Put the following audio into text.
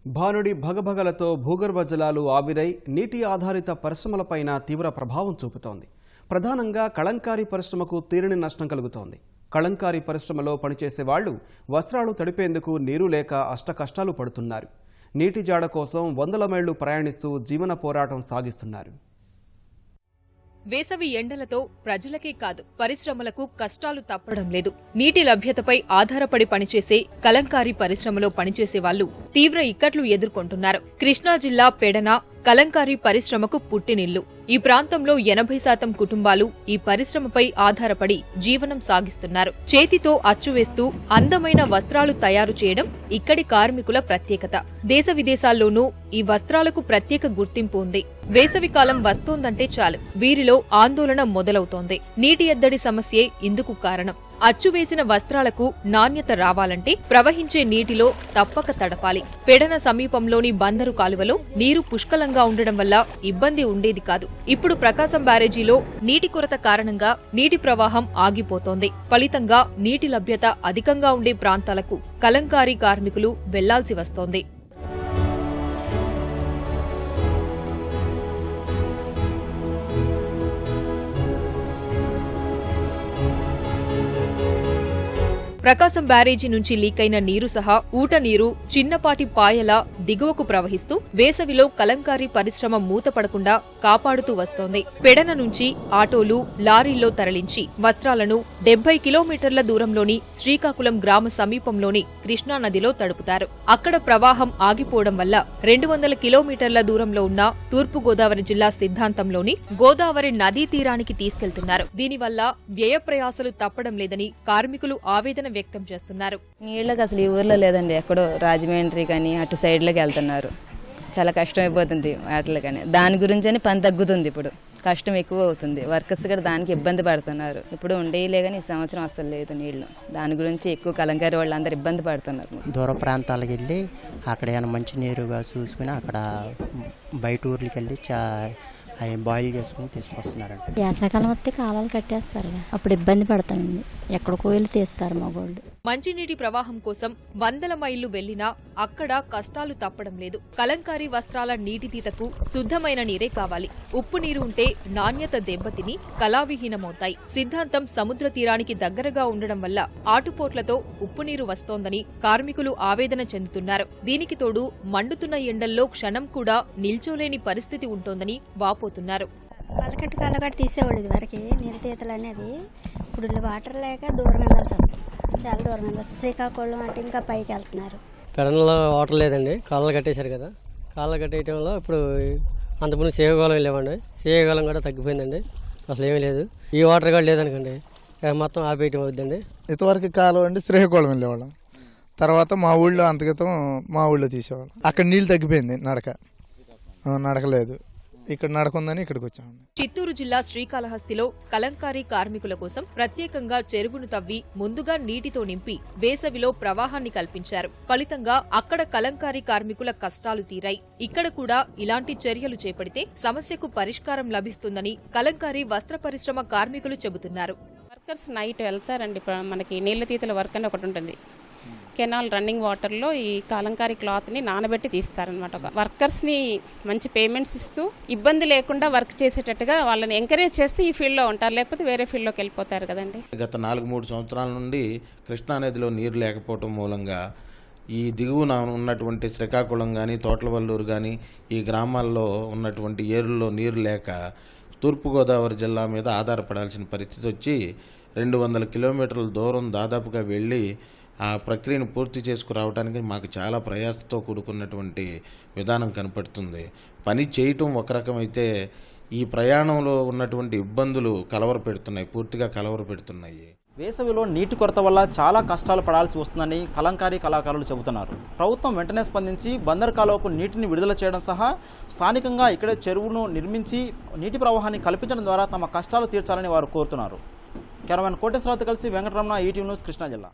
భానుడి భగభగలతో భూగర్భ జలాలు ఆవిరై నీటి ఆధారిత పరిశ్రమలపైన తీవ్ర ప్రభావం చూపుతోంది. ప్రధానంగా కళంకారీ పరిశ్రమకు తీరని నష్టం కలుగుతోంది. కళంకారీ పరిశ్రమలో పనిచేసే వాళ్లు వస్త్రాలు తడిపేందుకు నీరు లేక అష్టకష్టాలు పడుతున్నారు. నీటి జాడ కోసం వందల మైళ్లు ప్రయాణిస్తూ జీవన పోరాటం సాగిస్తున్నారు. వేసవి ఎండలతో ప్రజలకే కాదు పరిశ్రమలకు కష్టాలు తప్పడం లేదు. నీటి లభ్యతపై ఆధారపడి పనిచేసే కలంకారీ పరిశ్రమలో పనిచేసే వాళ్లు తీవ్ర ఇక్కట్లు ఎదుర్కొంటున్నారు. కృష్ణా జిల్లా పెడన కలంకారీ పరిశ్రమకు పుట్టినిల్లు. ఈ ప్రాంతంలో 80% కుటుంబాలు ఈ పరిశ్రమపై ఆధారపడి జీవనం సాగిస్తున్నారు. చేతితో అచ్చువేస్తూ అందమైన వస్త్రాలు తయారు చేయడం ఇక్కడి కార్మికుల ప్రత్యేకత. దేశ విదేశాల్లోనూ ఈ వస్త్రాలకు ప్రత్యేక గుర్తింపు ఉంది. వేసవికాలం వస్తోందంటే చాలు వీరిలో ఆందోళన మొదలవుతోంది. నీటి ఎద్దడి సమస్యే ఇందుకు కారణం. అచ్చువేసిన వస్త్రాలకు నాణ్యత రావాలంటే ప్రవహించే నీటిలో తప్పక తడపాలి. పెడన సమీపంలోని బందరు కాలువలో నీరు పుష్కలంగా ఉండడం వల్ల ఇబ్బంది ఉండేది కాదు. ఇప్పుడు ప్రకాశం బ్యారేజీలో నీటి కొరత కారణంగా నీటి ప్రవాహం ఆగిపోతోంది. ఫలితంగా నీటి లభ్యత అధికంగా ఉండే ప్రాంతాలకు కలంకారీ కార్మికులు వెళ్లాల్సి వస్తోంది. ప్రకాశం బ్యారేజీ నుంచి లీకైన నీరు సహా ఊట నీరు చిన్నపాటి పాయలా దిగువకు ప్రవహిస్తూ వేసవిలో కలంకారీ పరిశ్రమ మూతపడకుండా కాపాడుతూ వస్తోంది. పెడన నుంచి ఆటోలు లారీల్లో తరలించి వస్త్రాలను 70 కిలోమీటర్ల దూరంలోని శ్రీకాకుళం గ్రామ సమీపంలోని కృష్ణానదిలో తడుపుతారు. అక్కడ ప్రవాహం ఆగిపోవడం వల్ల 200 కిలోమీటర్ల దూరంలో ఉన్న తూర్పుగోదావరి జిల్లా సిద్ధాంతంలోని గోదావరి నదీ తీరానికి తీసుకెళ్తున్నారు. దీనివల్ల వ్యయప్రయాసలు తప్పడం లేదని కార్మికులు ఆవేదన వ్యక్తం చేస్తున్నారు. నీళ్ళకి అసలు ఈ ఊర్లో లేదండి. ఎక్కడో రాజమండ్రి కానీ అటు సైడ్లోకి వెళ్తున్నారు. చాలా కష్టం అయిపోతుంది వాటిలో కానీ. దాని గురించి అని పని తగ్గుతుంది. ఇప్పుడు కష్టం ఎక్కువ అవుతుంది. వర్కర్స్ కూడా దానికి ఇబ్బంది పడుతున్నారు. ఇప్పుడు ఉండేలే కానీ ఈ సంవత్సరం అసలు లేదు నీళ్లు. దాని గురించి ఎక్కువ కలంకారీ వాళ్ళు అందరు ఇబ్బంది పడుతున్నారు. దూర ప్రాంతాలకు వెళ్ళి అక్కడ ఏమైనా మంచి నీరుగా చూసుకుని అక్కడ బయట ఊర్లకి వెళ్ళి అవి బాయిల్ చేసుకుని తీసుకొస్తున్నారంట. వేసవికాలం వస్తే కాలాలు కట్టేస్తారు, అప్పుడు ఇబ్బంది పడతామండి. ఎక్కడికో వెళ్ళి తీస్తారు మగోళ్ళు. మంచినీటి ప్రవాహం కోసం వందల మైళ్లు వెళ్లినా అక్కడ కష్టాలు తప్పడం లేదు. కలంకారీ వస్త్రాల నీటి తీతకు శుద్ధమైన నీరే కావాలి. ఉప్పు నీరు ఉంటే నాణ్యత దెబ్బతిని కళావిహీనమవుతాయి. సిద్ధాంతం సముద్ర తీరానికి దగ్గరగా ఉండడం వల్ల ఆటుపోట్లతో ఉప్పు నీరు వస్తోందని కార్మికులు ఆవేదన చెందుతున్నారు. దీనికి తోడు మండుతున్న ఎండల్లో క్షణం కూడా నిల్చోలేని పరిస్థితి ఉంటోందని వాపోతున్నారు. కలకట్టు తీసేవాడు ఇది వరకు నీరు తీతలు అనేది. ఇప్పుడు వాటర్ లేక దూరం వెళ్ళాల్సి వస్తుంది. చాలా దూరం వెళ్ళాల్సి. శ్రీకాకుళం అంటే ఇంకా పైకి వెళ్తున్నారు. పెడనలో వాటర్ లేదండి. కాళ్ళు కట్టేశారు కదా. కాళ్ళు కట్టేయటంలో ఇప్పుడు అంతకుముందు శ్రీకాకుళం వెళ్ళామండి. శ్రీకాకుళం కూడా తగ్గిపోయిందండి. అసలు ఏమీ లేదు. ఈ వాటర్ కూడా లేదనుకోండి మొత్తం ఆపేయటం అవుతుందండి. ఇంతవరకు కాలం అండి శ్రీకాకుళం వెళ్ళేవాళ్ళం. తర్వాత మా ఊళ్ళో అంతగతం మా ఊళ్ళో తీసేవాళ్ళం. అక్కడ నీళ్ళు తగ్గిపోయింది. నడకలేదు. ఇక్కడ నడకుందని ఇక్కడికి వచ్చాము. చిత్తూరు జిల్లా శ్రీకాళహస్తిలో కలంకారీ కార్మికుల కోసం ప్రత్యేకంగా చెరువును తవ్వి ముందుగా నీటితో నింపి వేసవిలో ప్రవాహాన్ని కల్పించారు. ఫలితంగా అక్కడ కలంకారీ కార్మికుల కష్టాలు తీరాయి. ఇక్కడ కూడా ఇలాంటి చర్యలు చేపడితే సమస్యకు పరిష్కారం లభిస్తుందని కలంకారీ వస్త్ర పరిశ్రమ కార్మికులు చెబుతున్నారు. వర్కర్స్ నైట్ వెళ్తారండి. మనకి నీళ్ల తీతల వర్క్ అని ఒకటి ఉంటుంది. కెనాల్ రన్నింగ్ వాటర్లో ఈ కలంకారీ క్లాత్ని నానబెట్టి తీస్తారనమాట. వర్కర్స్ని మంచి పేమెంట్స్ ఇస్తూ ఇబ్బంది లేకుండా వర్క్ చేసేటట్టుగా వాళ్ళని ఎంకరేజ్ చేస్తే ఈ ఫీల్డ్లో ఉంటారు, లేకపోతే వేరే ఫీల్డ్లోకి వెళ్ళిపోతారు కదండి. గత 4-3 సంవత్సరాల నుండి కృష్ణానదిలో నీరు లేకపోవడం మూలంగా ఈ దిగువన ఉన్నటువంటి శ్రీకాకుళం కానీ తోటలవల్లూరు కానీ ఈ గ్రామాల్లో ఉన్నటువంటి ఏరుల్లో నీరు లేక తూర్పుగోదావరి జిల్లా మీద ఆధారపడాల్సిన పరిస్థితి వచ్చి 200 కిలోమీటర్ల దూరం దాదాపుగా వెళ్ళి ఆ ప్రక్రియను పూర్తి చేసుకురావడానికి మాకు చాలా ప్రయాసతో కూడుకున్నటువంటి విధానం కనపడుతుంది. పని చేయటం ఒక రకమైతే ఈ ప్రయాణంలో ఉన్నటువంటి ఇబ్బందులు పూర్తిగా కలవరపెడుతున్నాయి. వేసవిలో నీటి కొరత వల్ల చాలా కష్టాలు పడాల్సి వస్తుందని కలంకారీ కళాకారులు చెబుతున్నారు. ప్రభుత్వం వెంటనే స్పందించి బందర్ కాలువకు నీటిని విడుదల చేయడం సహా స్థానికంగా ఇక్కడే చెరువును నిర్మించి నీటి ప్రవాహాన్ని కల్పించడం ద్వారా తమ కష్టాలు తీర్చాలని వారు కోరుతున్నారు. కెమెరామెన్ కోటేశ్వరరావుతో కలిసి వెంకటరమణ, ఈటీవీ న్యూస్, కృష్ణా జిల్లా.